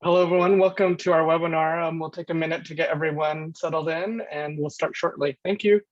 Hello, everyone. Welcome to our webinar. We'll take a minute to get everyone settled in and we'll start shortly. Thank you.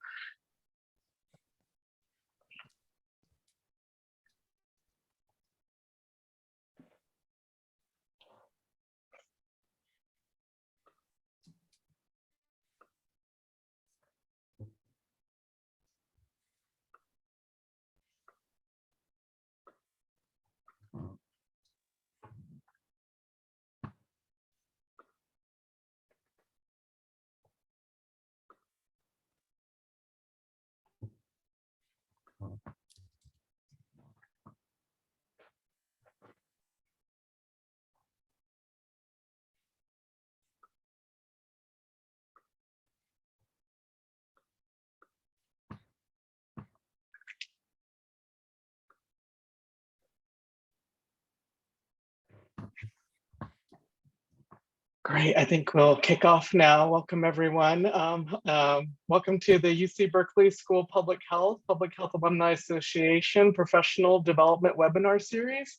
Great, I think we'll kick off now. Welcome everyone. Welcome to the UC Berkeley School Public Health Alumni Association Professional Development Webinar Series.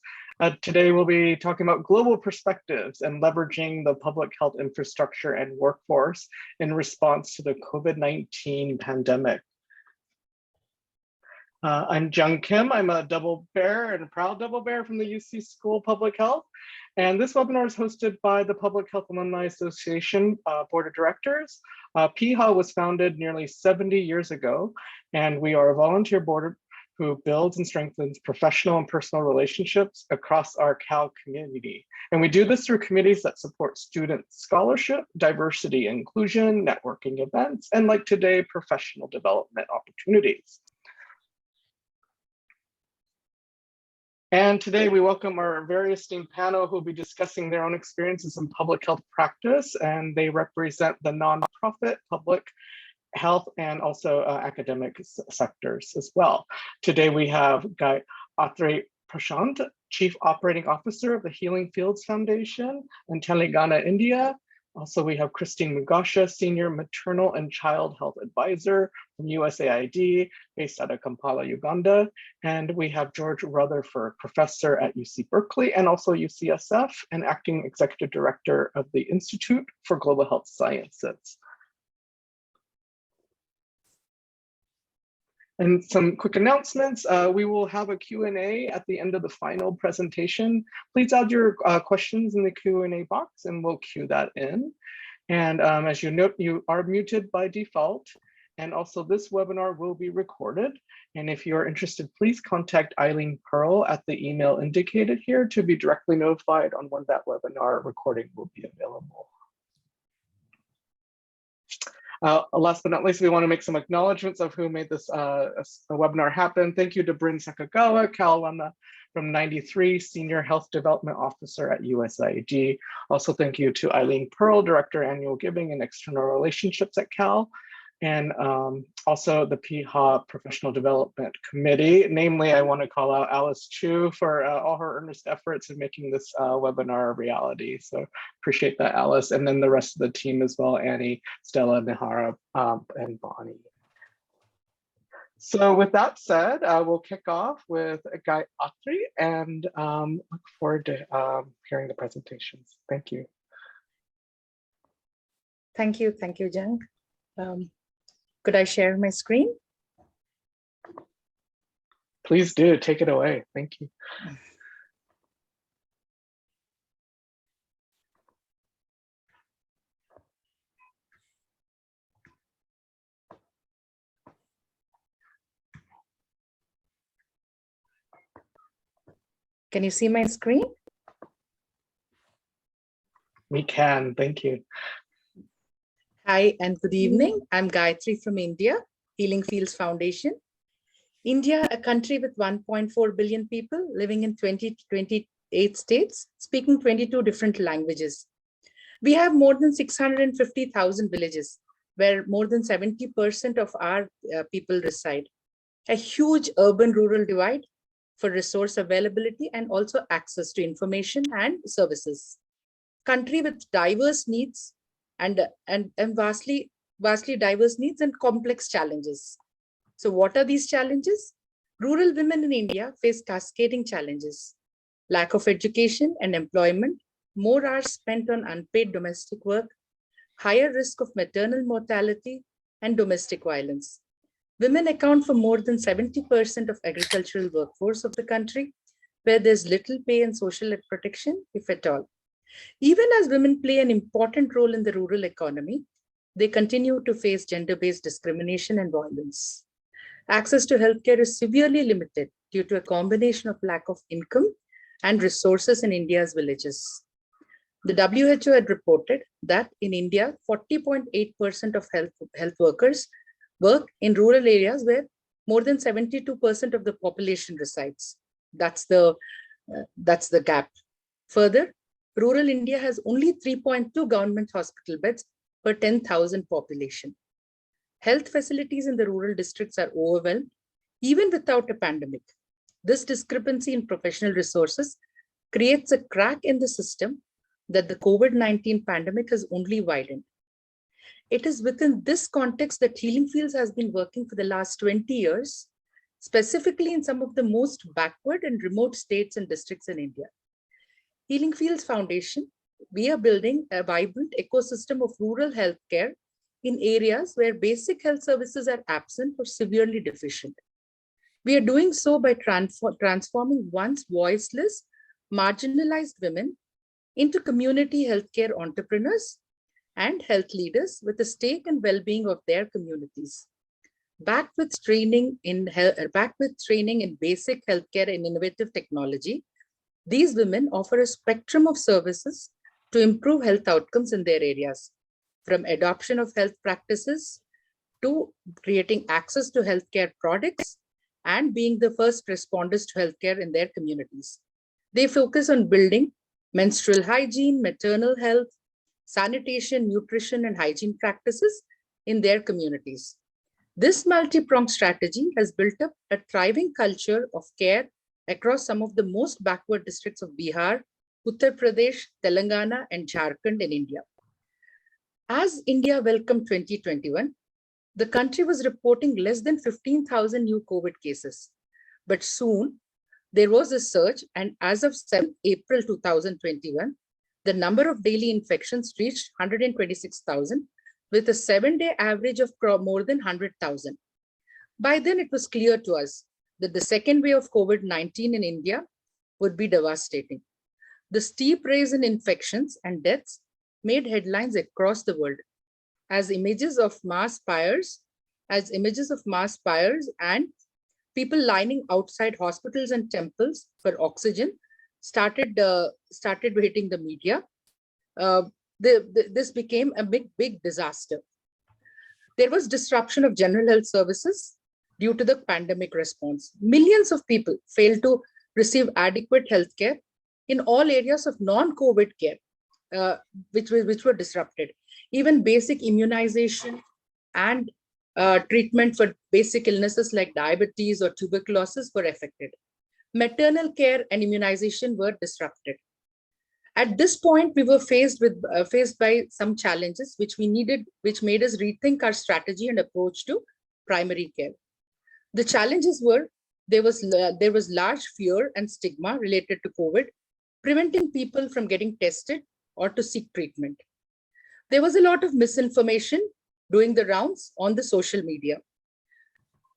Today we'll be talking about global perspectives and leveraging the public health infrastructure and workforce in response to the COVID-19 pandemic. I'm Jung Kim. I'm a double bear and a proud double bear from the UC School Public Health. And this webinar is hosted by the Public Health Alumni Association Board of Directors. PHA was founded nearly 70 years ago, and we are a volunteer board who builds and strengthens professional and personal relationships across our Cal community. And we do this through committees that support student scholarship, diversity, inclusion, networking events, and like today, professional development opportunities. And today we welcome our very esteemed panel who will be discussing their own experiences in public health practice, and they represent the nonprofit, public health, and also academic sectors as well. Today we have Gayatri Prashant, Chief Operating Officer of the Healing Fields Foundation in Telangana, India. Also, we have Christine Mugasha, Senior Maternal and Child Health Advisor from USAID, based out of Kampala, Uganda. And we have George Rutherford, Professor at UC Berkeley and also UCSF, and Acting Executive Director of the Institute for Global Health Sciences. And some quick announcements. We will have a Q&A at the end of the final presentation. Please add your questions in the Q&A box and we'll queue that in. And as you note, you are muted by default. And also this webinar will be recorded. And if you're interested, please contact Eileen Pearl at the email indicated here to be directly notified on when that webinar recording will be available. Last but not least, we want to make some acknowledgements of who made this webinar happen. Thank you to Bryn Sakagawa, Cal alumna from '93, Senior Health Development Officer at USAID. Also, thank you to Eileen Pearl, Director Annual Giving and External Relationships at Cal. And also the PHA Professional Development Committee. Namely, I want to call out Alice Chu for all her earnest efforts in making this webinar a reality. So appreciate that, Alice. And then the rest of the team as well, Annie, Stella, Nihara, and Bonnie. So with that said, we'll kick off with Gayatri and look forward to hearing the presentations. Thank you. Thank you, Jung. Could I share my screen? Please do, take it away. Thank you. Can you see my screen? We can, thank you. Hi and good evening. I'm Gayatri from India, Healing Fields Foundation. India, a country with 1.4 billion people living in 28 states, speaking 22 different languages. We have more than 650,000 villages where more than 70% of our people reside. A huge urban-rural divide for resource availability and also access to information and services. Country with diverse needs and vastly diverse needs and complex challenges. So what are these challenges? Rural women in India face cascading challenges: lack of education and employment, more hours spent on unpaid domestic work, higher risk of maternal mortality, and domestic violence. Women account for more than 70% of agricultural workforce of the country, where there's little pay and social protection, if at all. Even as women play an important role in the rural economy, they continue to face gender-based discrimination and violence. Access to healthcare is severely limited due to a combination of lack of income and resources in India's villages. The WHO had reported that in India, 40.8% of health workers work in rural areas where more than 72% of the population resides. That's the gap. Further, rural India has only 3.2 government hospital beds per 10,000 population. Health facilities in the rural districts are overwhelmed, even without a pandemic. This discrepancy in professional resources creates a crack in the system that the COVID-19 pandemic has only widened. It is within this context that Healing Fields has been working for the last 20 years, specifically in some of the most backward and remote states and districts in India. Healing Fields Foundation, we are building a vibrant ecosystem of rural healthcare in areas where basic health services are absent or severely deficient. We are doing so by transforming once voiceless, marginalized women into community healthcare entrepreneurs and health leaders with a stake in well-being of their communities. Backed with training in basic healthcare and innovative technology, these women offer a spectrum of services to improve health outcomes in their areas, from adoption of health practices to creating access to healthcare products and being the first responders to healthcare in their communities. They focus on building menstrual hygiene, maternal health, sanitation, nutrition, and hygiene practices in their communities. This multi-pronged strategy has built up a thriving culture of care across some of the most backward districts of Bihar, Uttar Pradesh, Telangana, and Jharkhand in India. As India welcomed 2021, the country was reporting less than 15,000 new COVID cases. But soon, there was a surge, and as of 7 April 2021, the number of daily infections reached 126,000, with a 7-day average of more than 100,000. By then, it was clear to us that the second wave of COVID-19 in India would be devastating. The steep rise in infections and deaths made headlines across the world as images of mass fires and people lining outside hospitals and temples for oxygen started hitting the media. This became a big disaster. There was disruption of general health services due to the pandemic response. Millions of people failed to receive adequate health care in all areas of non-COVID care, which were disrupted. Even basic immunization and treatment for basic illnesses like diabetes or tuberculosis were affected. Maternal care and immunization were disrupted. At this point, we were faced by some challenges which made us rethink our strategy and approach to primary care. The challenges were there was large fear and stigma related to COVID, preventing people from getting tested or to seek treatment. There was a lot of misinformation doing the rounds on the social media.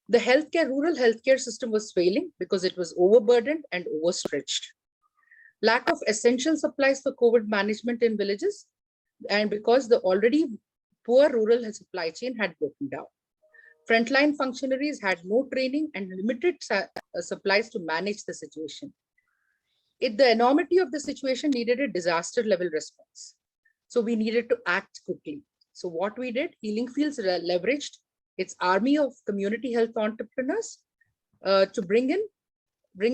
The rural healthcare system was failing because it was overburdened and overstretched. Lack of essential supplies for COVID management in villages, and because the already poor rural supply chain had broken down. Frontline functionaries had no training and limited supplies to manage the situation. The enormity of the situation needed a disaster level response. So we needed to act quickly. So what we did, Healing Fields leveraged its army of community health entrepreneurs to bring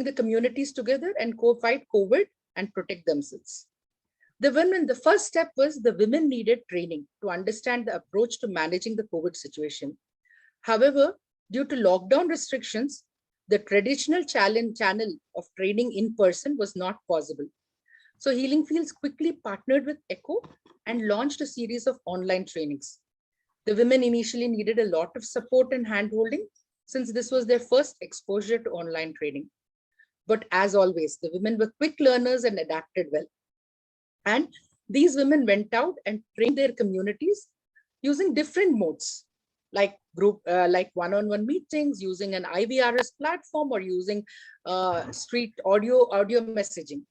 the communities together and fight COVID and protect themselves. The first step was the women needed training to understand the approach to managing the COVID situation. However, due to lockdown restrictions, the traditional channel of training in person was not possible. So Healing Fields quickly partnered with ECHO and launched a series of online trainings. The women initially needed a lot of support and handholding since this was their first exposure to online training. But as always, the women were quick learners and adapted well. And these women went out and trained their communities using different modes, like like one-on-one meetings, using an IVRS platform, or using street audio messaging.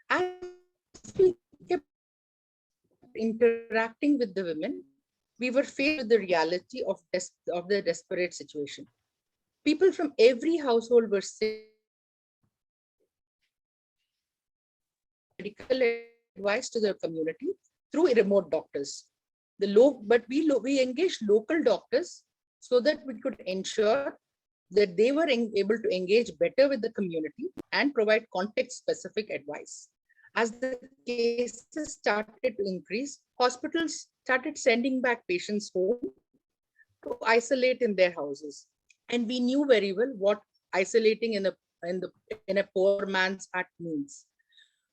As we kept interacting with the women, we were faced with the reality of the desperate situation. People from every household were sick, medical advice to their community through remote doctors. We engaged local doctors so that we could ensure that they were able to engage better with the community and provide context-specific advice. As the cases started to increase, hospitals started sending back patients home to isolate in their houses. And we knew very well what isolating in a poor man's hut means.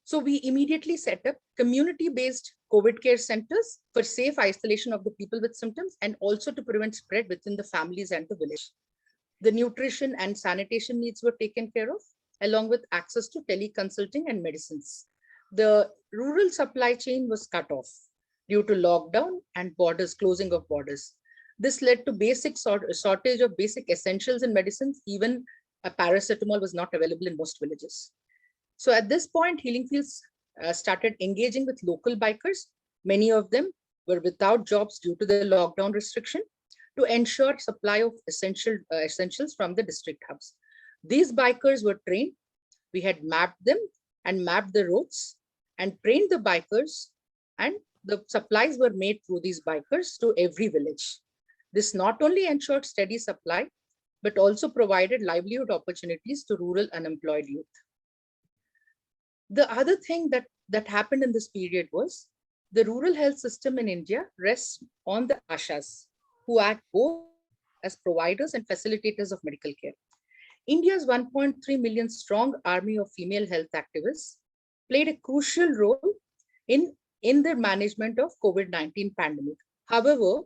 So we immediately set up community-based COVID care centers for safe isolation of the people with symptoms, and also to prevent spread within the families and the village. The nutrition and sanitation needs were taken care of, along with access to teleconsulting and medicines. The rural supply chain was cut off due to lockdown and closing of borders. This led to shortage of basic essentials and medicines. Even a paracetamol was not available in most villages. So at this point, Healing Fields started engaging with local bikers. Many of them were without jobs due to the lockdown restriction, to ensure supply of essentials from the district hubs. These bikers were trained. We had mapped them and mapped the routes and trained the bikers, and the supplies were made through these bikers to every village. This not only ensured steady supply, but also provided livelihood opportunities to rural unemployed youth. The other thing that happened in this period was the rural health system in India rests on the Ashas, who act both as providers and facilitators of medical care. India's 1.3 million strong army of female health activists played a crucial role in the management of COVID-19 pandemic. However,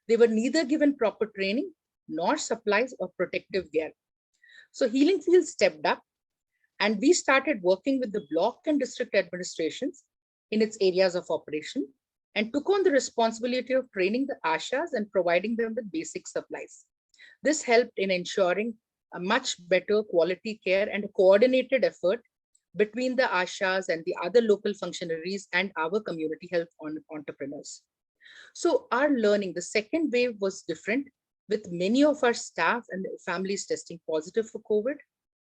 they were neither given proper training nor supplies of protective gear. So Healing Fields stepped up, and we started working with the block and district administrations in its areas of operation, and took on the responsibility of training the Ashas and providing them with basic supplies. This helped in ensuring a much better quality care and a coordinated effort between the Ashas and the other local functionaries and our community health entrepreneurs. So our learning, the second wave was different, with many of our staff and families testing positive for COVID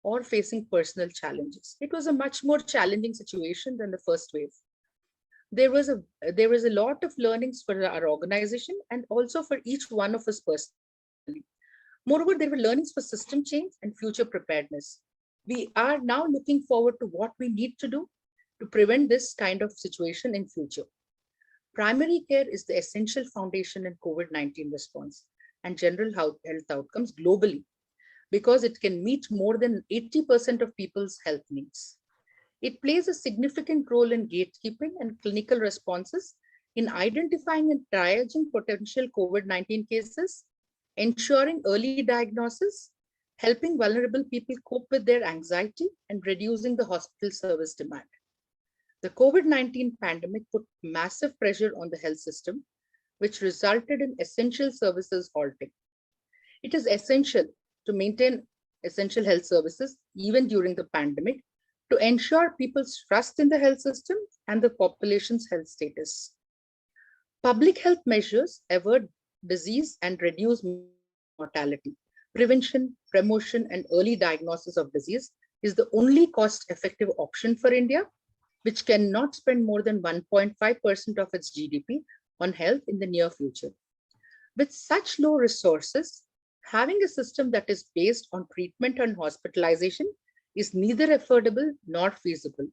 or facing personal challenges. It was a much more challenging situation than the first wave. There was a lot of learnings for our organization and also for each one of us personally. Moreover, there were learnings for system change and future preparedness. We are now looking forward to what we need to do to prevent this kind of situation in future. Primary care is the essential foundation in COVID-19 response and general health outcomes globally, because it can meet more than 80% of people's health needs. It plays a significant role in gatekeeping and clinical responses in identifying and triaging potential COVID-19 cases, ensuring early diagnosis, helping vulnerable people cope with their anxiety, and reducing the hospital service demand. The COVID-19 pandemic put massive pressure on the health system, which resulted in essential services halting. It is essential to maintain essential health services even during the pandemic, to ensure people's trust in the health system and the population's health status. Public health measures avert disease and reduce mortality. Prevention, promotion, and early diagnosis of disease is the only cost-effective option for India, which cannot spend more than 1.5% of its GDP on health in the near future. With such low resources, having a system that is based on treatment and hospitalization is neither affordable nor feasible.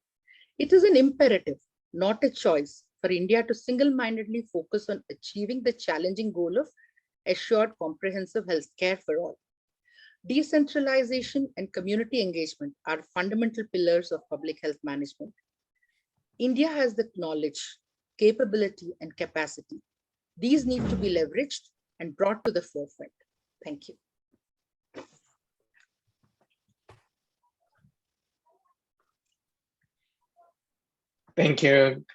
It is an imperative, not a choice, for India to single-mindedly focus on achieving the challenging goal of assured comprehensive health care for all. Decentralization and community engagement are fundamental pillars of public health management. India has the knowledge, capability, and capacity. These need to be leveraged and brought to the forefront. Thank you. Thank you,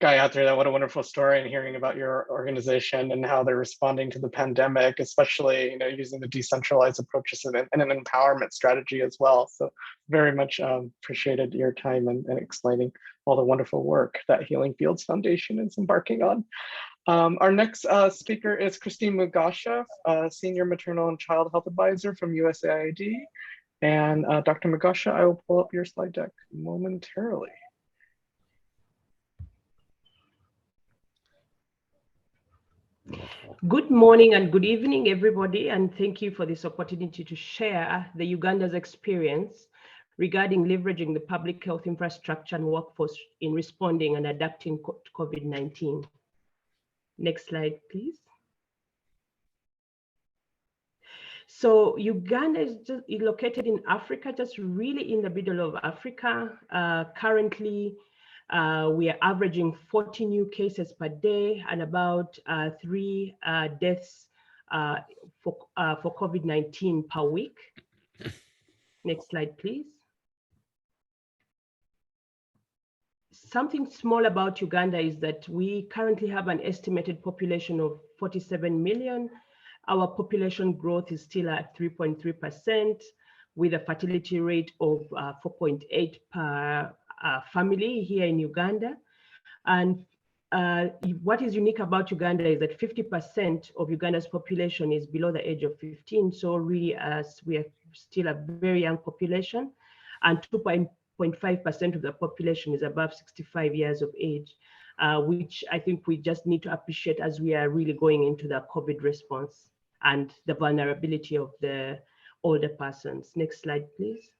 Gayatri, what a wonderful story, and hearing about your organization and how they're responding to the pandemic, especially using the decentralized approaches and an empowerment strategy as well. So very much appreciated your time and explaining all the wonderful work that Healing Fields Foundation is embarking on. Our next speaker is Christine Mugasha, Senior Maternal and Child Health Advisor from USAID. And Dr. Mugasha, I will pull up your slide deck momentarily. Good morning and good evening, everybody, and thank you for this opportunity to share the Uganda's experience regarding leveraging the public health infrastructure and workforce in responding and adapting to COVID-19. Next slide, please. So Uganda is located in Africa, just really in the middle of Africa. Currently, we are averaging 40 new cases per day and about 3 deaths for COVID-19 per week. Next slide, please. Something small about Uganda is that we currently have an estimated population of 47 million. Our population growth is still at 3.3% with a fertility rate of 4.8 per family here in Uganda. And what is unique about Uganda is that 50% of Uganda's population is below the age of 15. So really, as we are still a very young population, and 2.5% of the population is above 65 years of age, which I think we just need to appreciate as we are really going into the COVID response and the vulnerability of the older persons. Next slide, please.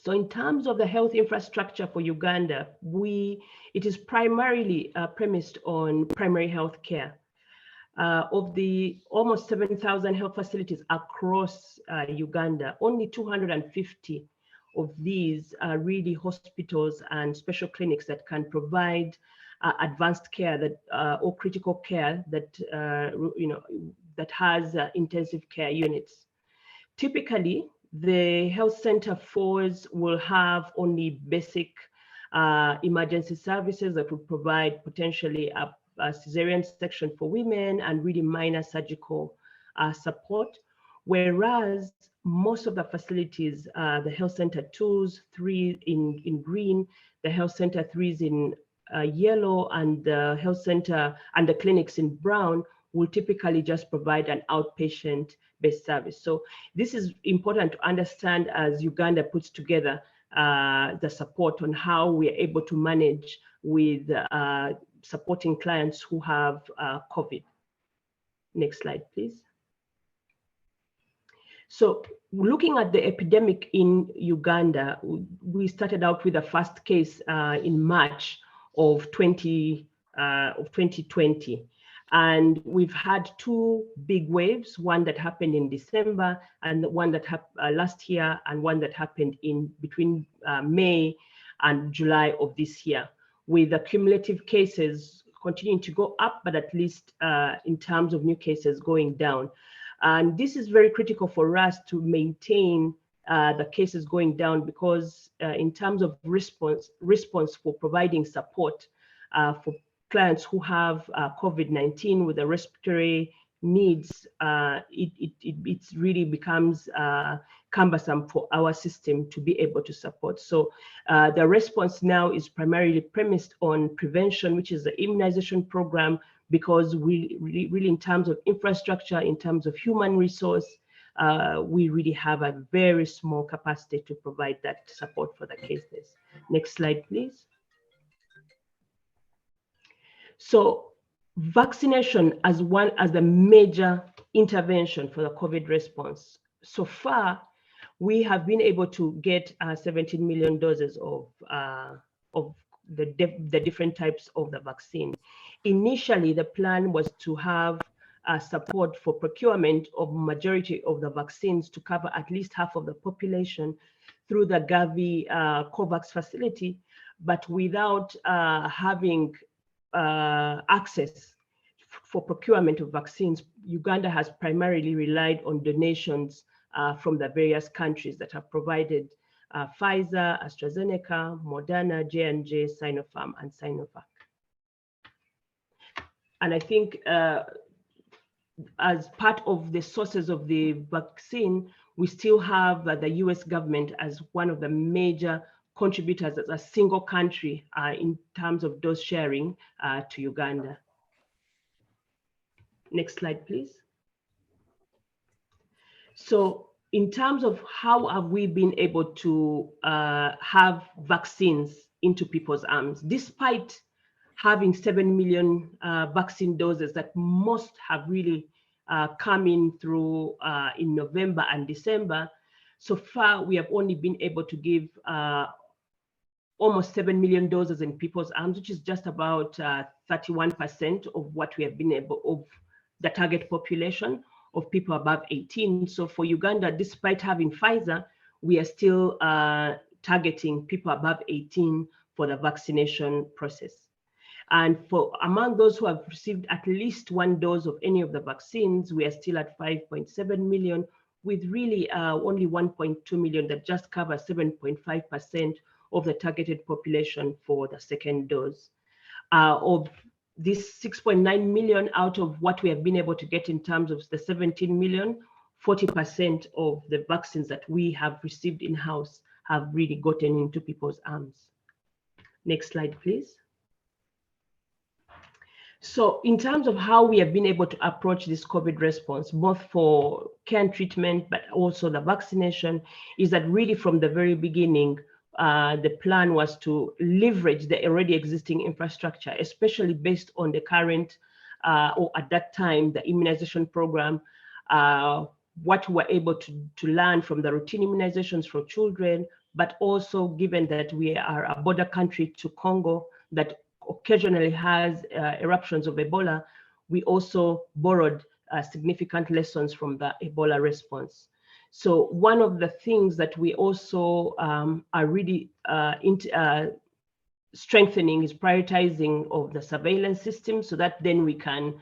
So in terms of the health infrastructure for Uganda, it is primarily premised on primary health care. Of the almost 7,000 health facilities across Uganda, only 250 of these are really hospitals and special clinics that can provide advanced care or critical care that has intensive care units. Typically, the health center fours will have only basic emergency services that would provide potentially a cesarean section for women and really minor surgical support. Whereas most of the facilities, the health center 2s, 3 in green, the health center 3s in yellow, and the health center and the clinics in brown will typically just provide an outpatient-based service. So this is important to understand as Uganda puts together the support on how we are able to manage with supporting clients who have COVID. Next slide, please. So looking at the epidemic in Uganda, we started out with a first case in March of 2020. And we've had 2 big waves, one that happened in December and one that happened last year, and one that happened in between May and July of this year, with the cumulative cases continuing to go up, but at least in terms of new cases going down. And this is very critical for us to maintain the cases going down, because in terms of response for providing support for clients who have COVID-19 with the respiratory needs, it really becomes cumbersome for our system to be able to support. So the response now is primarily premised on prevention, which is the immunization program, because we really in terms of infrastructure, in terms of human resource, we really have a very small capacity to provide that support for the cases. Next slide, please. So vaccination as the major intervention for the COVID response. So far, we have been able to get 17 million doses of the different types of the vaccine. Initially, the plan was to have support for procurement of majority of the vaccines to cover at least half of the population through the Gavi COVAX facility, but without having access for procurement of vaccines, Uganda has primarily relied on donations from the various countries that have provided Pfizer, AstraZeneca, Moderna, J&J, Sinopharm, and Sinovac. And I think as part of the sources of the vaccine, we still have the US government as one of the major contributors as a single country in terms of dose sharing to Uganda. Next slide, please. So in terms of how have we been able to have vaccines into people's arms, despite having 7 million vaccine doses that most have really come in through in November and December, so far we have only been able to give almost 7 million doses in people's arms, which is just about 31% of what we have been able, of the target population of people above 18. So for Uganda, despite having Pfizer, we are still targeting people above 18 for the vaccination process. And for among those who have received at least one dose of any of the vaccines, we are still at 5.7 million, with really only 1.2 million that just cover 7.5% of the targeted population for the second dose. Of this 6.9 million, out of what we have been able to get in terms of the 17 million, 40% of the vaccines that we have received in-house have really gotten into people's arms. Next slide, please. So in terms of how we have been able to approach this COVID response, both for care and treatment, but also the vaccination, is that really from the very beginning, the plan was to leverage the already existing infrastructure, especially based on the current, or at that time, the immunization program, what we were able to learn from the routine immunizations for children, but also given that we are a border country to Congo that occasionally has eruptions of Ebola, we also borrowed significant lessons from the Ebola response. So one of the things that we also are really strengthening is prioritizing of the surveillance system, so that then we can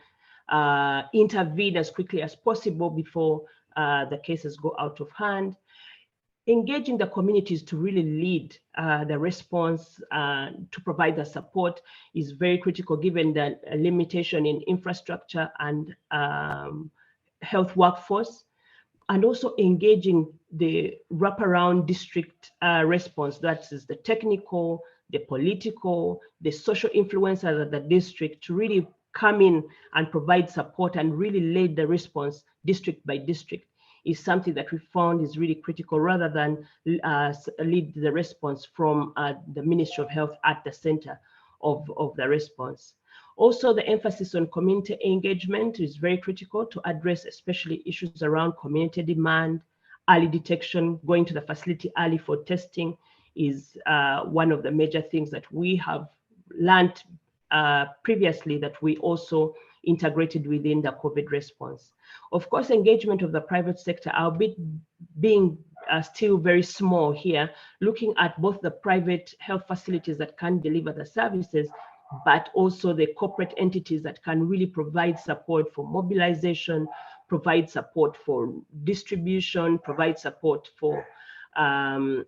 intervene as quickly as possible before the cases go out of hand. Engaging the communities to really lead the response, to provide the support is very critical given the limitation in infrastructure and health workforce, and also engaging the wraparound district response, that is the technical, the political, the social influencers of the district, to really come in and provide support and really lead the response district by district, is something that we found is really critical, rather than lead the response from the Ministry of Health at the center of the response. Also, the emphasis on community engagement is very critical to address especially issues around community demand, early detection. Going to the facility early for testing is one of the major things that we have learned previously, that we also integrated within the COVID response. Of course, engagement of the private sector, albeit being still very small here, looking at both the private health facilities that can deliver the services, but also the corporate entities that can really provide support for mobilization, provide support for distribution, provide support for the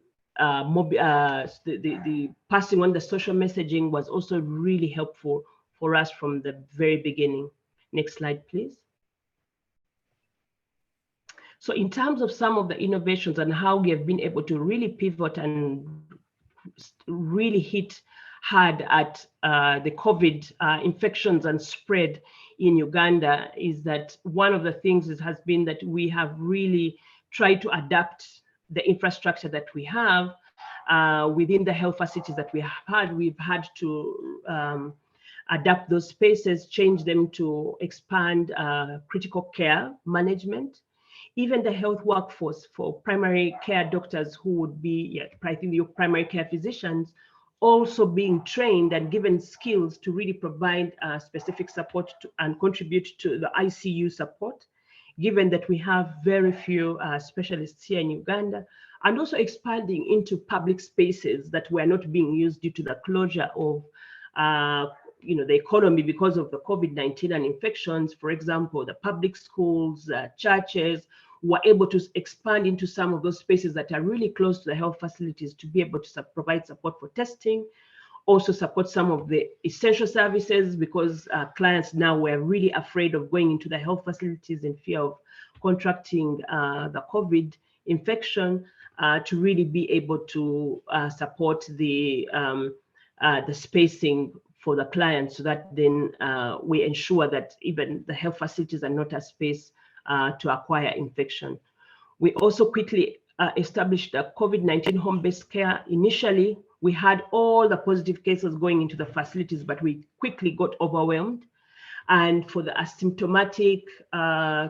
passing on the social messaging was also really helpful for us from the very beginning. Next slide, please. So in terms of some of the innovations and how we have been able to really pivot and really hit hard at the COVID infections and spread in Uganda, is that one of the things has been that we have really tried to adapt the infrastructure that we have within the health facilities that we have had. We've had to adapt those spaces, change them to expand critical care management. Even the health workforce for primary care doctors who would be, I think your primary care physicians, also being trained and given skills to really provide specific support and contribute to the ICU support, given that we have very few specialists here in Uganda, and also expanding into public spaces that were not being used due to the closure of the economy because of the COVID-19 and infections. For example, the public schools, churches, we're able to expand into some of those spaces that are really close to the health facilities to be able to provide support for testing, also support some of the essential services, because clients now were really afraid of going into the health facilities in fear of contracting the COVID infection, to really be able to support the spacing for the clients, so that then we ensure that even the health facilities are not a space to acquire infection. We also quickly established a COVID-19 home-based care. Initially, we had all the positive cases going into the facilities, but we quickly got overwhelmed. And for the asymptomatic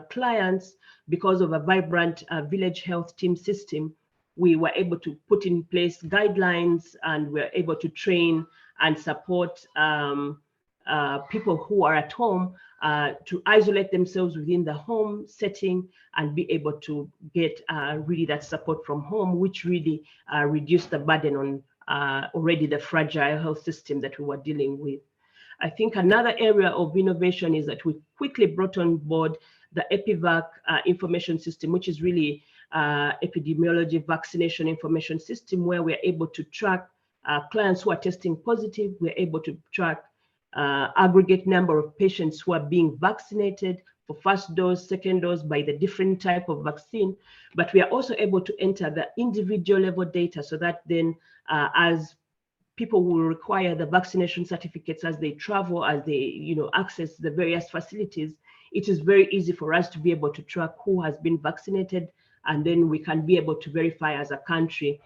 clients, because of a vibrant village health team system, we were able to put in place guidelines, and we're able to train and support people who are at home to isolate themselves within the home setting and be able to get really that support from home, which really reduced the burden on already the fragile health system that we were dealing with. I think another area of innovation is that we quickly brought on board the EpiVac information system, which is really epidemiology vaccination information system, where we're able to track clients who are testing positive. We're able to track aggregate number of patients who are being vaccinated for first dose, second dose by the different type of vaccine. But we are also able to enter the individual level data, so that then as people will require the vaccination certificates as they travel, as they access the various facilities, it is very easy for us to be able to track who has been vaccinated, and then we can be able to verify as a country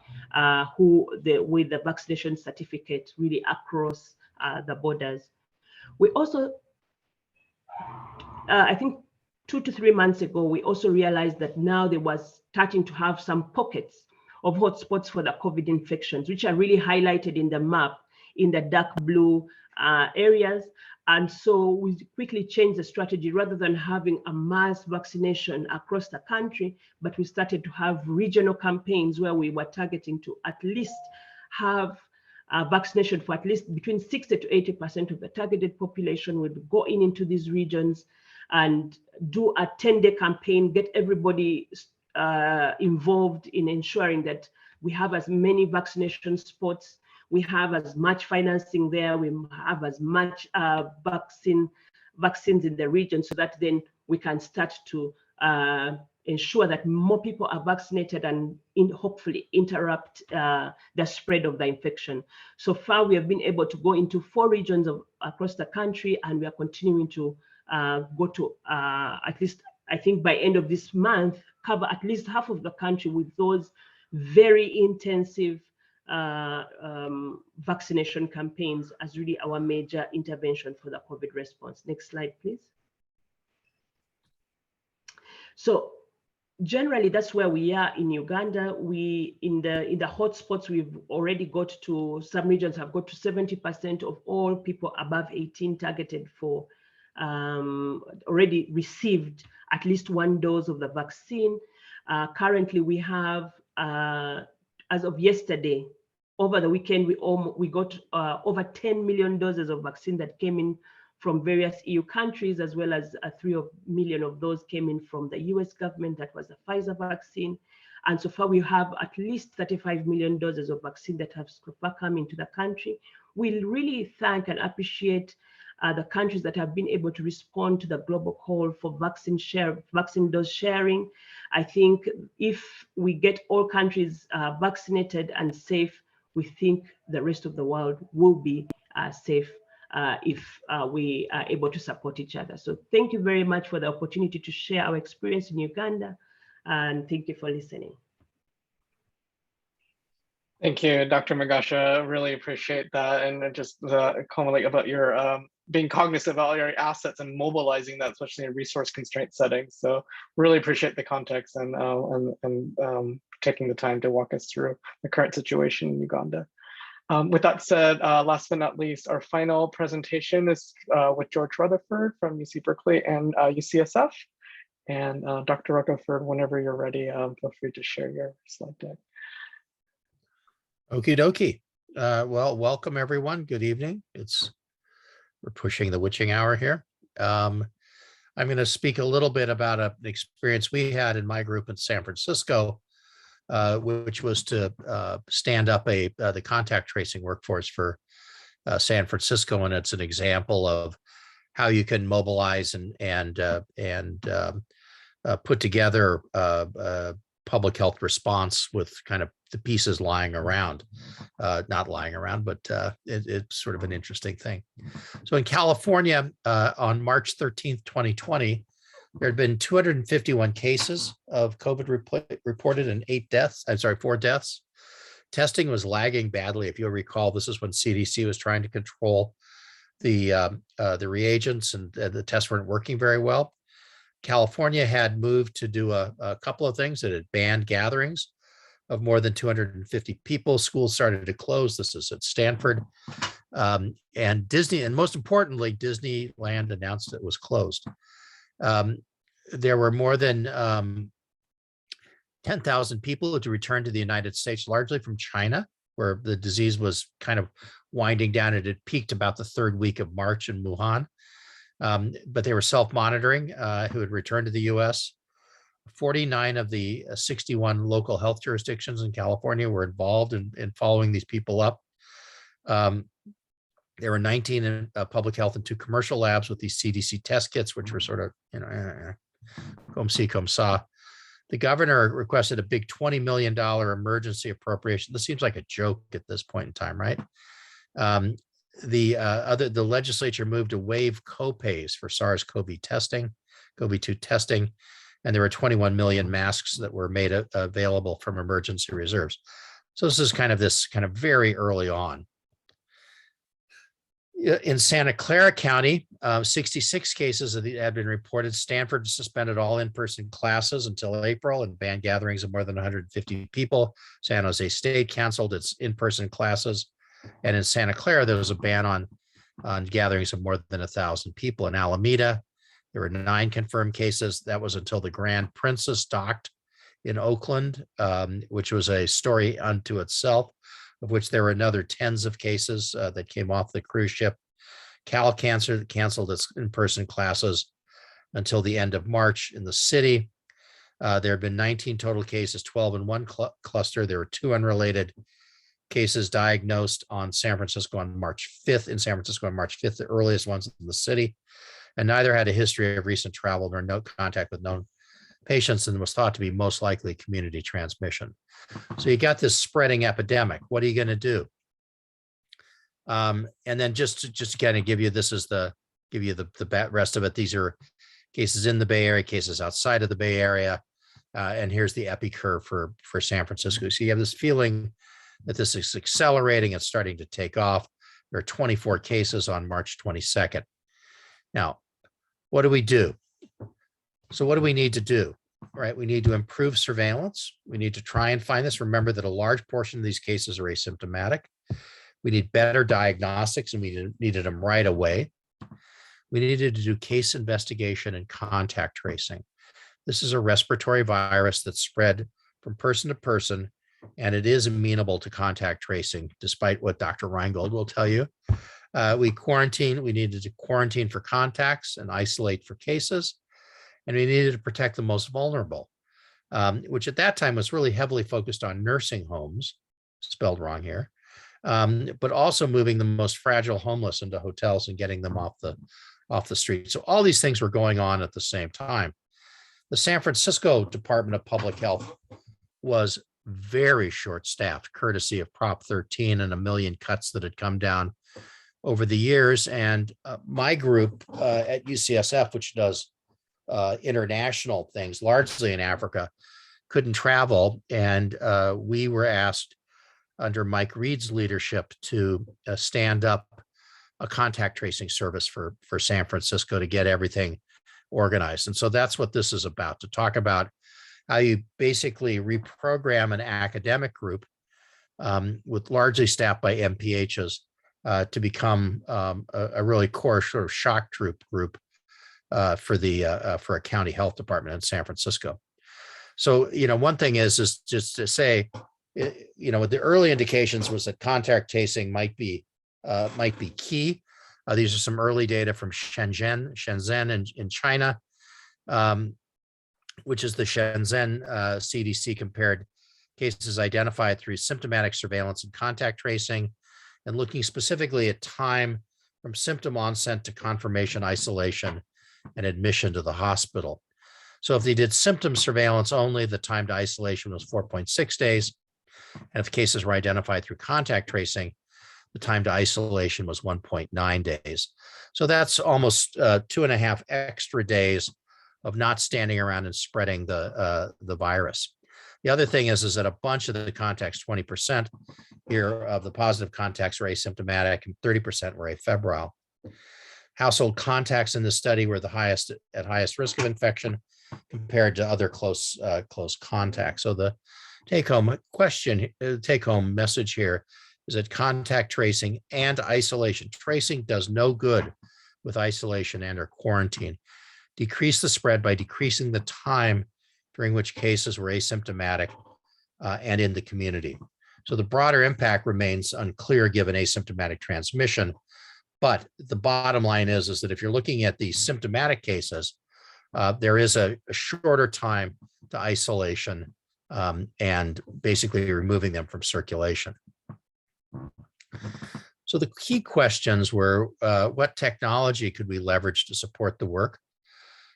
with the vaccination certificate really across the borders. We also, I think 2 to 3 months ago, we also realized that now there was starting to have some pockets of hotspots for the COVID infections, which are really highlighted in the map in the dark blue areas. And so we quickly changed the strategy. Rather than having a mass vaccination across the country, but we started to have regional campaigns where we were targeting to at least have vaccination for at least between 60 to 80% of the targeted population. Would go into these regions and do a 10-day campaign, get everybody involved in ensuring that we have as many vaccination spots, we have as much financing there, we have as much vaccines in the region, so that then we can start to ensure that more people are vaccinated and hopefully interrupt the spread of the infection. So far, we have been able to go into 4 regions across the country, and we are continuing to go to at least, I think by end of this month, cover at least half of the country with those very intensive vaccination campaigns as really our major intervention for the COVID response. Next slide, please. So generally, that's where we are in Uganda. We in the hotspots, we've already got to, some regions have got to 70% of all people above 18 targeted for already received at least 1 dose of the vaccine. Currently, we have, as of yesterday, over the weekend, we got over 10 million doses of vaccine that came in from various EU countries, as well as 3 million of those came in from the US government. That was the Pfizer vaccine. And so far, we have at least 35 million doses of vaccine that have so far come into the country. We really thank and appreciate the countries that have been able to respond to the global call for vaccine dose sharing. I think if we get all countries vaccinated and safe, we think the rest of the world will be safe if we are able to support each other. So thank you very much for the opportunity to share our experience in Uganda, and thank you for listening. Thank you, Dr. Magasha. Really appreciate that, and just comment about your being cognizant of all your assets and mobilizing that, especially in resource constraint settings. So really appreciate the context and taking the time to walk us through the current situation in Uganda. With that said, last but not least, our final presentation is with George Rutherford from UC Berkeley and UCSF. And Dr. Rutherford, whenever you're ready, feel free to share your slide deck. Okie dokie. Well, welcome everyone. Good evening. We're pushing the witching hour here. I'm I'm going to speak a little bit about an experience we had in my group in San Francisco, which was to stand up the contact tracing workforce for San Francisco, and it's an example of how you can mobilize and put together public health response with kind of the pieces lying around, not lying around, but it's sort of an interesting thing. So in California, on March 13th, 2020, there had been 251 cases of COVID reported and 4 deaths. Testing was lagging badly. If you'll recall, this is when CDC was trying to control the reagents, and the tests weren't working very well. California had moved to do a couple of things. It had banned gatherings of more than 250 people. Schools started to close. This is at Stanford. And Disney, and most importantly, Disneyland announced it was closed. There were more than 10,000 people who returned to the United States, largely from China, where the disease was kind of winding down. It had peaked about the 3rd week of March in Wuhan. But they were self-monitoring who had returned to the US. 49 of the 61 local health jurisdictions in California were involved in following these people up. There were 19 in public health and 2 commercial labs with these CDC test kits, which were sort of, comme ci, comme ça. The governor requested a big $20 million emergency appropriation. This seems like a joke at this point in time, right? The legislature moved to waive copays for SARS-CoV testing, COVID-2 testing, and there were 21 million masks that were made available from emergency reserves. So this is kind of very early on. In Santa Clara County, 66 cases had been reported. Stanford suspended all in-person classes until April and banned gatherings of more than 150 people. San Jose State canceled its in-person classes. And in Santa Clara, there was a ban on gatherings of more than 1,000 people. In Alameda, there were 9 confirmed cases. That was until the Grand Princess docked in Oakland, which was a story unto itself, of which there were another tens of cases that came off the cruise ship. Cal canceled its in-person classes until the end of March in the city. There have been 19 total cases, 12 in one cluster. There were 2 unrelated cases diagnosed on San Francisco on March 5th, the earliest ones in the city, and neither had a history of recent travel nor no contact with known patients, and was thought to be most likely community transmission. So you got this spreading epidemic. What are you going to do? And then just to kind of give you, the rest of it. These are cases in the Bay Area, cases outside of the Bay Area, and here's the epi curve for San Francisco. So you have this feeling that this is accelerating. It's starting to take off. There are 24 cases on March 22nd. Now, what do we do? So what do we need to do? Right, we need to improve surveillance. We need to try and find this. Remember that a large portion of these cases are asymptomatic. We need better diagnostics, and we needed them right away. We needed to do case investigation and contact tracing. This is a respiratory virus that's spread from person to person, and it is amenable to contact tracing, despite what Dr. Reingold will tell you. We needed to quarantine for contacts and isolate for cases. And we needed to protect the most vulnerable, which at that time was really heavily focused on nursing homes, spelled wrong here, but also moving the most fragile homeless into hotels and getting them off the street. So all these things were going on at the same time. The San Francisco Department of Public Health was very short-staffed, courtesy of Prop 13 and a million cuts that had come down over the years. And my group at UCSF, which does international things, largely in Africa, couldn't travel. And we were asked under Mike Reed's leadership to stand up a contact tracing service for San Francisco to get everything organized. And so that's what this is about, to talk about how you basically reprogram an academic group with largely staffed by MPHs to become a really core sort of shock troop group for a county health department in San Francisco. So, one thing is just to say, the early indications was that contact tracing might be key. These are some early data from Shenzhen in China. which is the Shenzhen CDC compared cases identified through symptomatic surveillance and contact tracing, and looking specifically at time from symptom onset to confirmation, isolation, and admission to the hospital. So if they did symptom surveillance only, the time to isolation was 4.6 days. And if cases were identified through contact tracing, the time to isolation was 1.9 days. So that's almost 2.5 extra days of not standing around and spreading the virus. The other thing is that a bunch of the contacts, 20% here of the positive contacts were asymptomatic and 30% were afebrile. Household contacts in the study were the highest at highest risk of infection compared to other close contacts. So the take-home message here is that contact tracing and isolation. Tracing does no good with isolation and or quarantine. Decrease the spread by decreasing the time during which cases were asymptomatic and in the community. So the broader impact remains unclear given asymptomatic transmission. But the bottom line is that if you're looking at the symptomatic cases, there is a shorter time to isolation and basically removing them from circulation. So the key questions were, what technology could we leverage to support the work,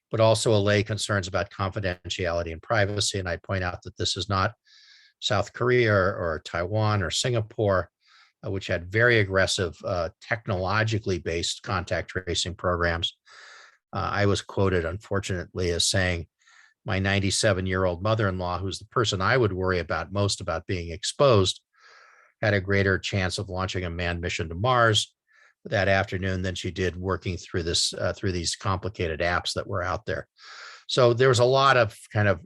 but also allay concerns about confidentiality and privacy. And I'd point out that this is not South Korea or Taiwan or Singapore, which had very aggressive technologically based contact tracing programs. I was quoted, unfortunately, as saying, my 97-year-old mother-in-law, who's the person I would worry about most about being exposed, had a greater chance of launching a manned mission to Mars that afternoon than she did working through this through these complicated apps that were out there. So there was a lot of kind of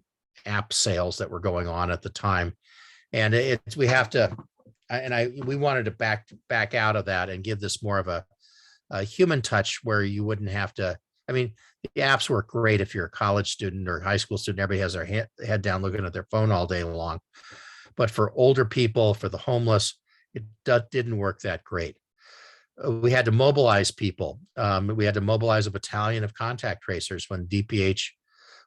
app sales that were going on at the time, and we wanted to back out of that and give this more of a human touch where you wouldn't have to. I mean, the apps work great if you're a college student or high school student. Everybody has their head down looking at their phone all day long. But for older people, for the homeless, it didn't work that great. We had to mobilize people. We had to mobilize a battalion of contact tracers when DPH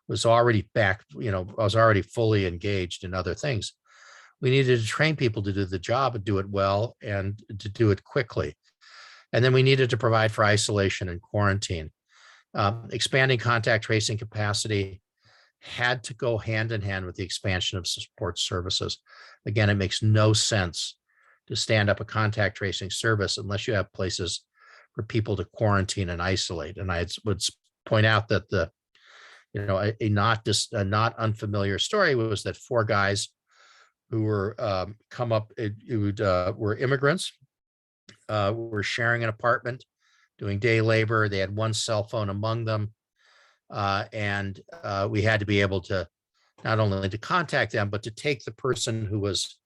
was already back, was already fully engaged in other things. We needed to train people to do the job and do it well and to do it quickly. And then we needed to provide for isolation and quarantine. Expanding contact tracing capacity had to go hand in hand with the expansion of support services. Again, it makes no sense to stand up a contact tracing service unless you have places for people to quarantine and isolate. And I would point out that a not unfamiliar story was that 4 guys who were were immigrants, were sharing an apartment, doing day labor. They had 1 cell phone among them. And we had to be able to not only to contact them, but to take the person who was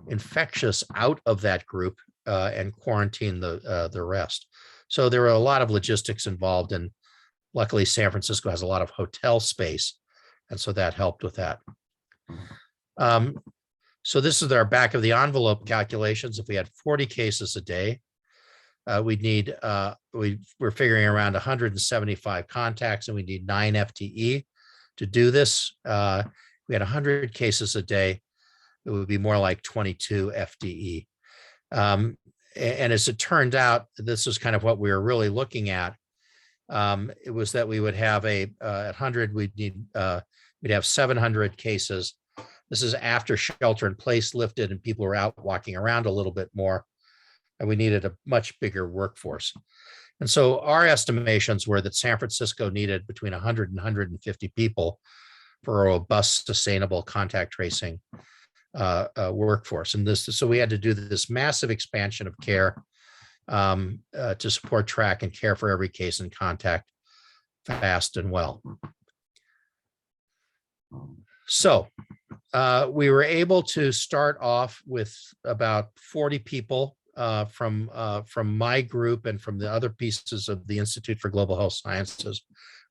infectious out of that group and quarantine the rest. So there were a lot of logistics involved, and luckily San Francisco has a lot of hotel space, and so that helped with that. So this is our back of the envelope calculations. If we had 40 cases a day, we'd need, we're figuring around 175 contacts, and we need 9 FTE to do this. We had 100 cases a day, it would be more like 22 FTE. And as it turned out, this is kind of what we were really looking at. It was that we would have at 100, we'd have 700 cases. This is after shelter in place lifted and people were out walking around a little bit more, and we needed a much bigger workforce. And so our estimations were that San Francisco needed between 100 and 150 people for a robust, sustainable contact tracing workforce. And so we had to do this massive expansion of care to support, track, and care for every case in contact fast and well. So we were able to start off with about 40 people from my group and from the other pieces of the Institute for Global Health Sciences.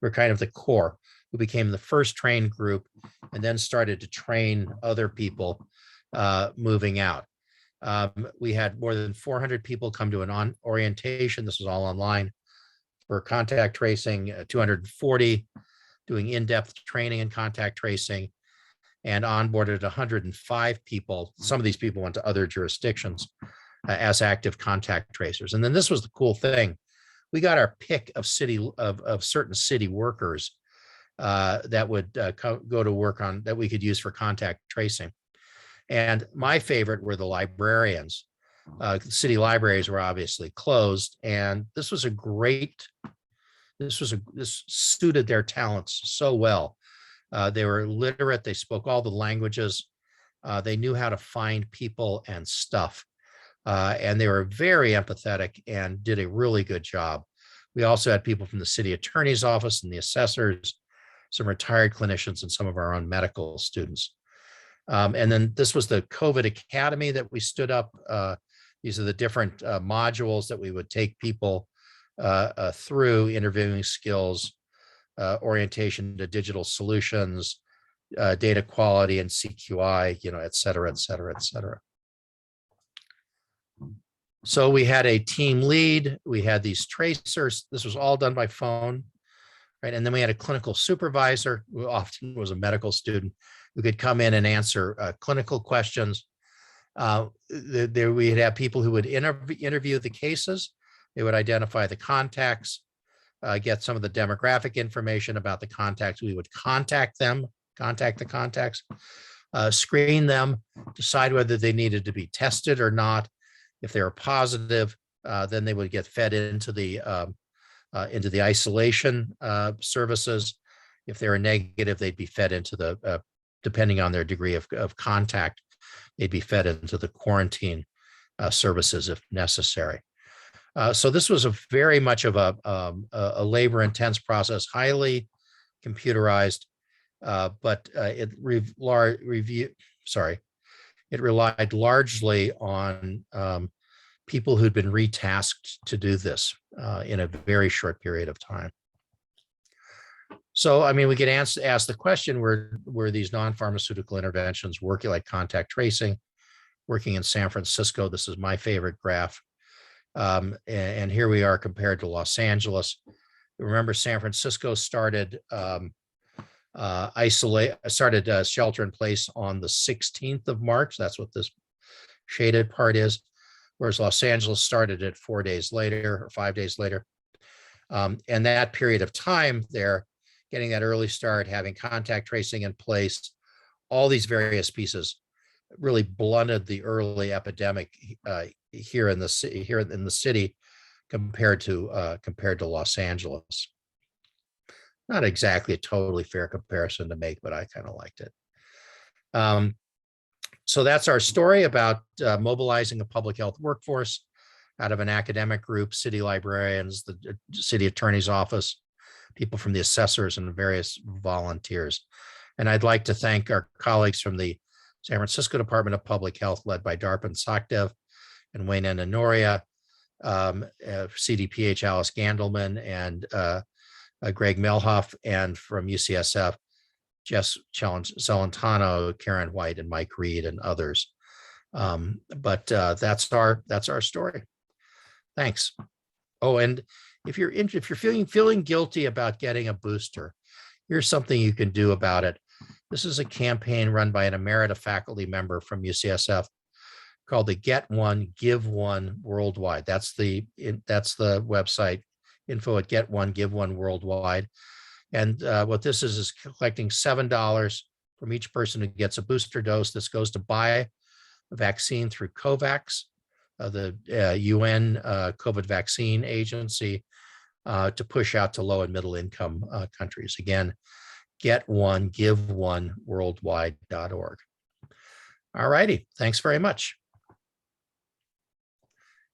We're kind of the core, who became the first trained group and then started to train other people moving out. We had more than 400 people come to an orientation. This was all online for contact tracing, 240 doing in-depth training in contact tracing, and onboarded 105 people. Some of these people went to other jurisdictions as active contact tracers. And then this was the cool thing. We got our pick of certain city workers that would go to work on, that we could use for contact tracing. And my favorite were the librarians. City libraries were obviously closed, and this suited their talents so well. They were literate, they spoke all the languages, they knew how to find people and stuff, and they were very empathetic and did a really good job. We also had people from the city attorney's office and the assessors, some retired clinicians, and some of our own medical students. And then this was the COVID Academy that we stood up. These are the different modules that we would take people through: interviewing skills, orientation to digital solutions, data quality and CQI, et cetera, et cetera, et cetera. So we had a team lead, we had these tracers. This was all done by phone, right? And then we had a clinical supervisor, who often was a medical student, who could come in and answer clinical questions. We'd have people who would interview the cases. They would identify the contacts, get some of the demographic information about the contacts. We would contact the contacts, screen them, decide whether they needed to be tested or not. If they were positive, then they would get fed into the isolation services. If they were negative, they'd be fed into the, depending on their degree of contact, they'd be fed into the quarantine services if necessary. So this was very much of a labor-intense process, highly computerized, but it relied largely on people who'd been retasked to do this in a very short period of time. So, I mean, we could ask the question, were these non-pharmaceutical interventions working, like contact tracing, working in San Francisco? This is my favorite graph. And here we are compared to Los Angeles. Remember, San Francisco started shelter in place on the 16th of March. That's what this shaded part is. Whereas Los Angeles started it 4 days later or 5 days later. And that period of time there, getting that early start, having contact tracing in place, all these various pieces really blunted the early epidemic here in the city compared to Los Angeles. Not exactly a totally fair comparison to make, but I kind of liked it. So that's our story about mobilizing a public health workforce out of an academic group, city librarians, the city attorney's office, people from the assessors, and various volunteers. And I'd like to thank our colleagues from the San Francisco Department of Public Health, led by Darpan Sakdev and Wayne Anoria, CDPH Alice Gandelman, and Greg Melhoff, and from UCSF, Jess Celentano, Karen White, and Mike Reed, and others. But that's our story. Thanks. Oh, and if you're feeling guilty about getting a booster, here's something you can do about it. This is a campaign run by an emerita faculty member from UCSF called the Get One, Give One Worldwide. That's the website, info@GetOneGiveOne Worldwide. And what this is collecting $7 from each person who gets a booster dose. This goes to buy a vaccine through COVAX, the UN COVID vaccine agency, to push out to low and middle income countries. Again, GetOneGiveOneWorldwide.org. All righty, thanks very much.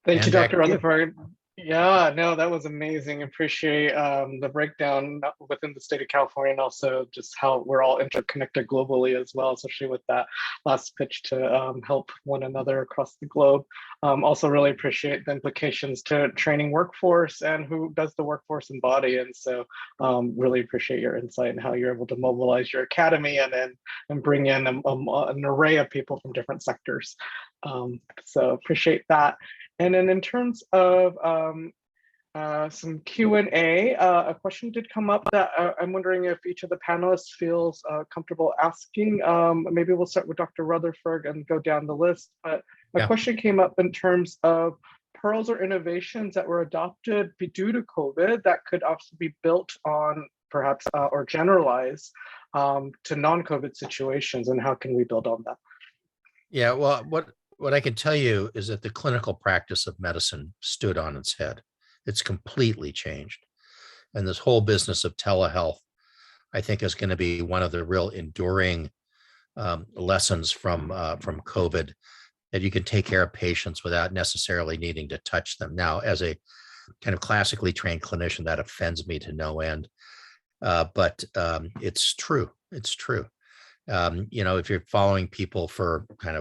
Thank you, Dr. Rutherford. Yeah, no, that was amazing. Appreciate the breakdown within the state of California, and also just how we're all interconnected globally as well, especially with that last pitch to help one another across the globe. Also really appreciate the implications to training workforce and who does the workforce embody. And so really appreciate your insight and how you're able to mobilize your academy and bring in an array of people from different sectors. So appreciate that. And then in terms of some Q&A. A question did come up that I'm wondering if each of the panelists feels comfortable asking. Maybe we'll start with Dr. Rutherford and go down the list. But a question came up in terms of pearls or innovations that were adopted due to COVID that could also be built on perhaps or generalized to non-COVID situations, and how can we build on that? Yeah, well, what I can tell you is that the clinical practice of medicine stood on its head. It's completely changed. And this whole business of telehealth, I think, is going to be one of the real enduring lessons from COVID, that you can take care of patients without necessarily needing to touch them. Now, as a kind of classically trained clinician, that offends me to no end. But it's true. It's true. If you're following people for kind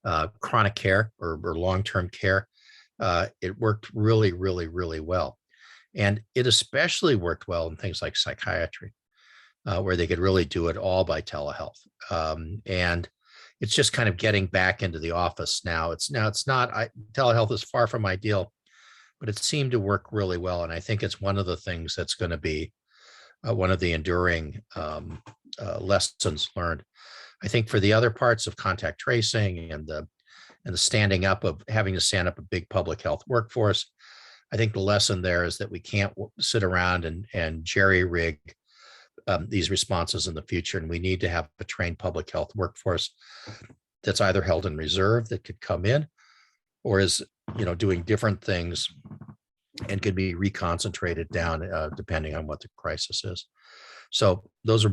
of chronic care or long-term care, it worked really, really, really well. And it especially worked well in things like psychiatry, where they could really do it all by telehealth. And it's just kind of getting back into the office now. Telehealth is far from ideal, but it seemed to work really well. And I think it's one of the things that's going to be one of the enduring lessons learned. I think for the other parts of contact tracing and the standing up of having to stand up a big public health workforce, I think the lesson there is that we can't sit around and jerry rig these responses in the future. And we need to have a trained public health workforce that's either held in reserve that could come in, or is, doing different things and could be reconcentrated down depending on what the crisis is. So those would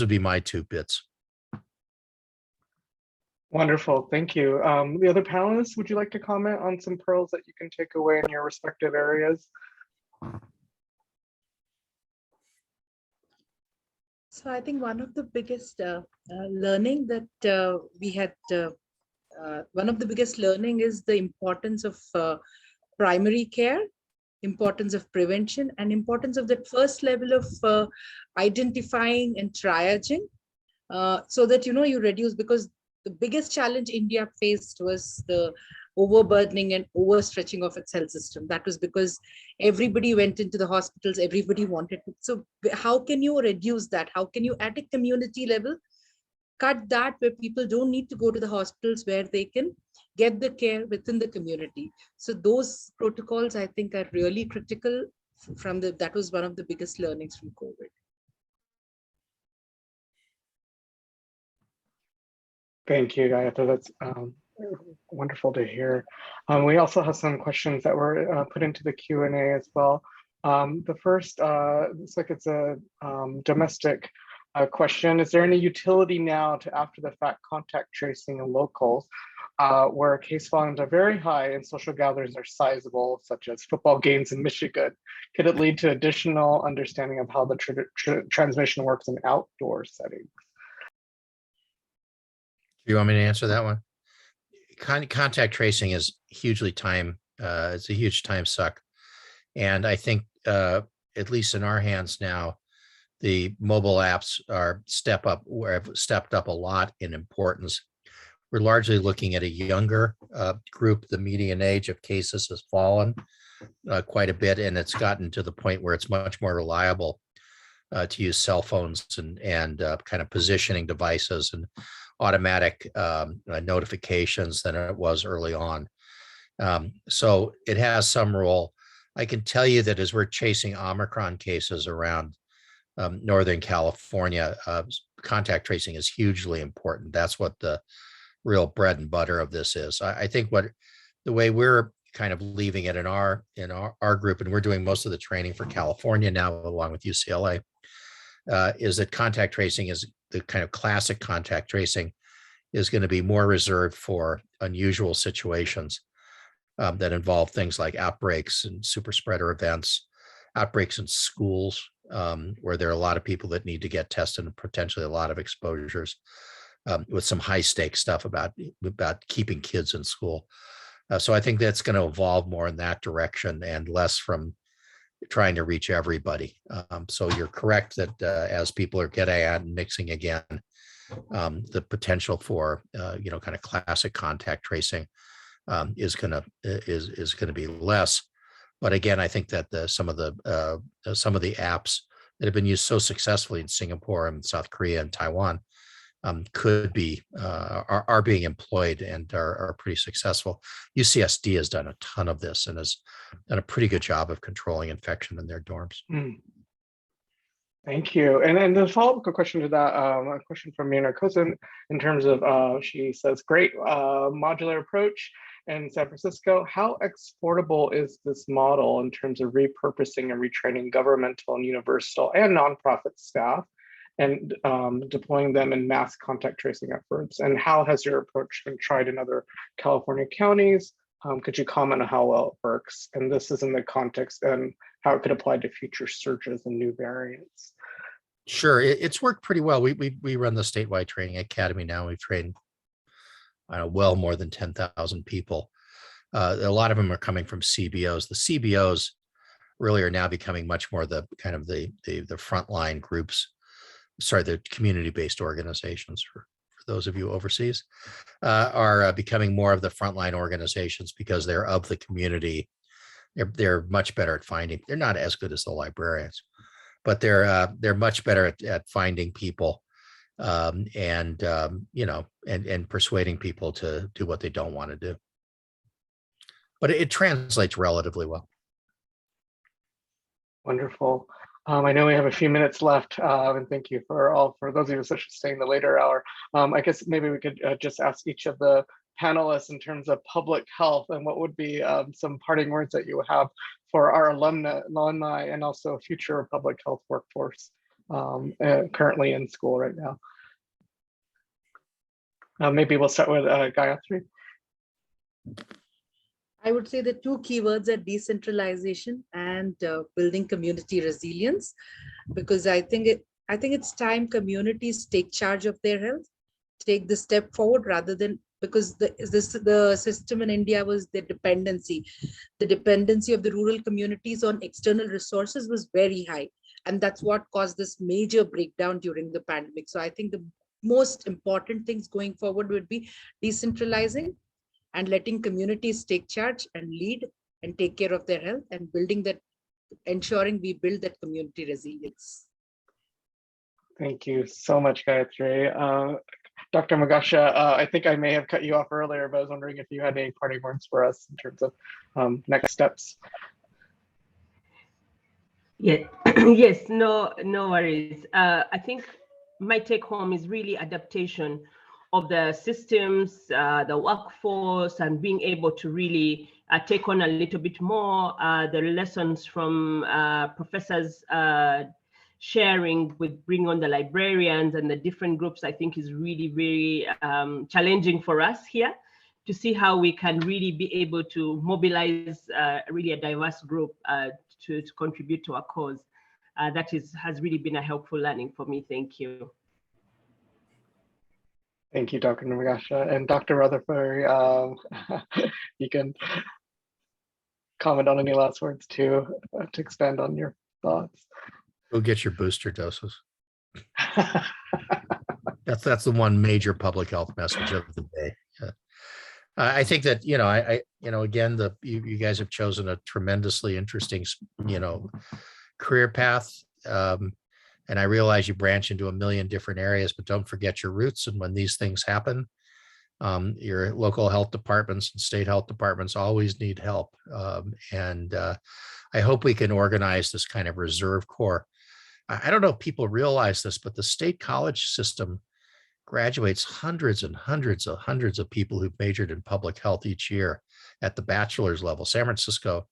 be my 2 bits. Wonderful, thank you. The other panelists, would you like to comment on some pearls that you can take away in your respective areas? So I think one of the biggest learning that we had, one of the biggest learning is the importance of primary care, importance of prevention, and importance of that first level of identifying and triaging, so that, you reduce, because the biggest challenge India faced was the overburdening and overstretching of its health system. That was because everybody went into the hospitals, everybody wanted to. So how can you reduce that? How can you, at a community level, cut that where people don't need to go to the hospitals, where they can get the care within the community? So those protocols, I think, are really critical that was one of the biggest learnings from COVID. Thank you, Gayatri. That's wonderful to hear. We also have some questions that were put into the Q&A as well. The first, looks like it's a domestic question. Is there any utility now to after the fact contact tracing in locals where case volumes are very high and social gatherings are sizable, such as football games in Michigan? Could it lead to additional understanding of how the transmission works in outdoor settings? Do you want me to answer that one? Contact tracing is hugely it's a huge time suck. And I think, at least in our hands now, the mobile apps have stepped up a lot in importance. We're largely looking at a younger group. The median age of cases has fallen quite a bit, and it's gotten to the point where it's much more reliable to use cell phones and kind of positioning devices and automatic notifications than it was early on. So it has some role. I can tell you that as we're chasing Omicron cases around Northern California, contact tracing is hugely important. That's what the real bread and butter of this is. I think the way we're kind of leaving it in our group, and we're doing most of the training for California now, along with UCLA, is that contact tracing is the kind of classic contact tracing is going to be more reserved for unusual situations that involve things like outbreaks and super spreader events, outbreaks in schools, where there are a lot of people that need to get tested and potentially a lot of exposures, with some high stakes stuff about keeping kids in school. So I think that's going to evolve more in that direction and less from trying to reach everybody. So you're correct that as people are getting at and mixing again, the potential for kind of classic contact tracing is going to be less. But again, I think that some of the apps that have been used so successfully in Singapore and South Korea and Taiwan could be are being employed and are pretty successful. UCSD has done a ton of this and has done a pretty good job of controlling infection in their dorms. Thank you. And then the follow-up question to that, a question from Mina Cousin in terms of, she says, great modular approach in San Francisco. How exportable is this model in terms of repurposing and retraining governmental and universal and nonprofit staff and deploying them in mass contact tracing efforts? And how has your approach been tried in other California counties? Could you comment on how well it works? And this is in the context and how it could apply to future surges and new variants. Sure, it's worked pretty well. We run the statewide training academy now. We've trained well more than 10,000 people. A lot of them are coming from CBOs. The CBOs really are now becoming much more the kind of the frontline groups. Sorry, the community-based organizations for those of you overseas are becoming more of the frontline organizations because they're of the community. They're much better at finding. They're not as good as the librarians, but they're much better at finding people and persuading people to do what they don't want to do. But it translates relatively well. Wonderful. I know we have a few minutes left, and thank you for those of you staying the later hour. I guess maybe we could just ask each of the panelists in terms of public health and what would be some parting words that you have for our alumni and also future public health workforce currently in school right now. Maybe we'll start with Gayatri. I would say the two keywords are decentralization and building community resilience, because I think it's time communities take charge of their health, take the step forward rather than, because the system in India was the dependency of the rural communities on external resources was very high, and that's what caused this major breakdown during the pandemic. So I think the most important things going forward would be decentralizing and letting communities take charge and lead and take care of their health and ensuring we build that community resilience. Thank you so much, Gayatri. Dr. Magasha, I think I may have cut you off earlier, but I was wondering if you had any parting words for us in terms of next steps. Yeah. Yes, no worries. I think my take home is really adaptation of the systems, the workforce, and being able to really take on a little bit more the lessons from professors sharing with bringing on the librarians and the different groups. I think is really very challenging for us here to see how we can really be able to mobilize really a diverse group to contribute to our cause. That has really been a helpful learning for me. Thank you. Thank you, Dr. Namagasha. And Dr. Rutherford, you can comment on any last words to expand on your thoughts. Go get your booster doses. That's the one major public health message of the day. I think that, again, you guys have chosen a tremendously interesting, career path. And I realize you branch into a million different areas, but don't forget your roots. And when these things happen, your local health departments and state health departments always need help. And I hope we can organize this kind of reserve corps. I don't know if people realize this, but the state college system graduates hundreds and hundreds of people who've majored in public health each year at the bachelor's level. San Francisco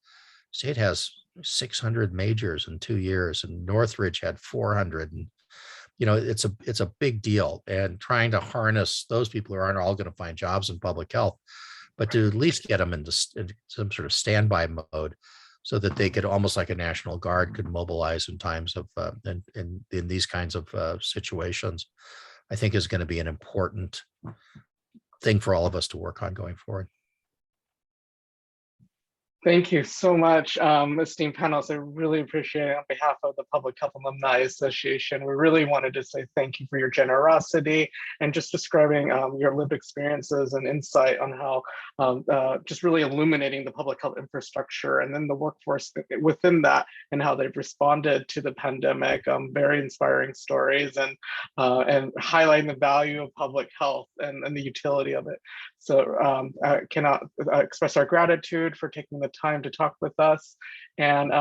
State has 600 majors in 2 years, and Northridge had 400. And it's a big deal. And trying to harness those people who aren't all going to find jobs in public health, but to at least get them into some sort of standby mode, so that they could, almost like a National Guard, could mobilize in times of in these kinds of situations, I think is going to be an important thing for all of us to work on going forward. Thank you so much, esteemed panelists. I really appreciate it. On behalf of the Public Health Alumni Association, we really wanted to say thank you for your generosity and just describing your lived experiences and insight on how just really illuminating the public health infrastructure and then the workforce within that and how they've responded to the pandemic. Very inspiring stories and highlighting the value of public health and the utility of it. So I cannot express our gratitude for taking the time to talk with us. And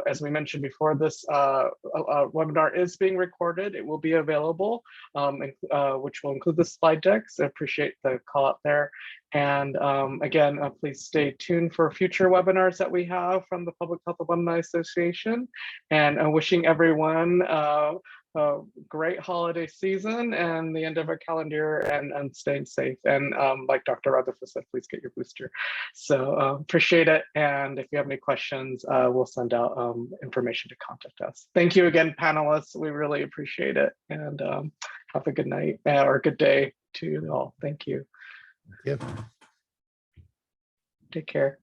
as we mentioned before, this webinar is being recorded. It will be available, which will include the slide decks. I appreciate the call out there. And again, please stay tuned for future webinars that we have from the Public Health Alumni Association. And wishing everyone a great holiday season and the end of a calendar year and staying safe. And like Dr. Rutherford said, please get your booster. So appreciate it. And if you have any questions, we'll send out information to contact us. Thank you again, panelists. We really appreciate it. And have a good night or a good day to you all. Thank you. Yep. Take care.